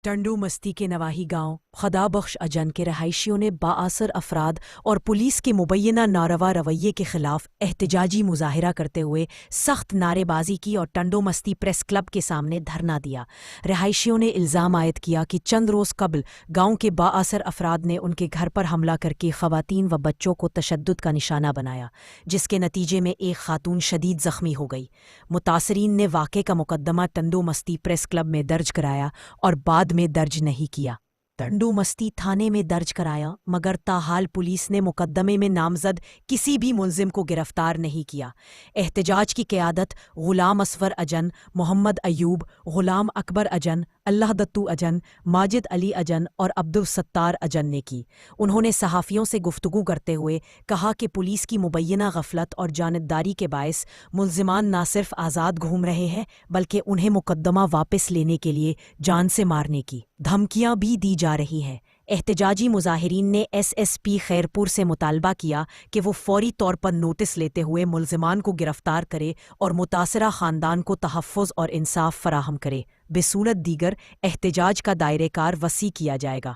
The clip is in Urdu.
ٹنڈو مستی کے نواحی گاؤں خدا بخش اجن کے رہائشیوں نے بااثر افراد اور پولیس کے مبینہ ناروا رویے کے خلاف احتجاجی مظاہرہ کرتے ہوئے سخت نعرے بازی کی اور ٹنڈو مستی پریس کلب کے سامنے دھرنا دیا۔ رہائشیوں نے الزام عائد کیا کہ چند روز قبل گاؤں کے بااثر افراد نے ان کے گھر پر حملہ کر کے خواتین و بچوں کو تشدد کا نشانہ بنایا، جس کے نتیجے میں ایک خاتون شدید زخمی ہو گئی۔ متاثرین نے واقعے کا مقدمہ ٹنڈو مستی پریس کلب میں درج کرایا اور بعد میں درج نہیں کیا۔ ٹنڈو مستی تھانے میں درج کرایا مگر تاحال پولیس نے مقدمے میں نامزد کسی بھی ملزم کو گرفتار نہیں کیا۔ احتجاج کی قیادت غلام اصفر اجن، محمد ایوب، غلام اکبر اجن، اللہ دتو اجن، ماجد علی اجن اور عبدالستار اجن نے کی۔ انہوں نے صحافیوں سے گفتگو کرتے ہوئے کہا کہ پولیس کی مبینہ غفلت اور جانبداری کے باعث ملزمان نہ صرف آزاد گھوم رہے ہیں بلکہ انہیں مقدمہ واپس لینے کے لیے جان سے مارنے کی دھمکیاں بھی دی جا رہی ہیں۔ احتجاجی مظاہرین نے ایس ایس پی خیرپور سے مطالبہ کیا کہ وہ فوری طور پر نوٹس لیتے ہوئے ملزمان کو گرفتار کرے اور متاثرہ خاندان کو تحفظ اور انصاف فراہم کرے۔ بصورت دیگر احتجاج کا دائرہ کار وسیع کیا جائے گا۔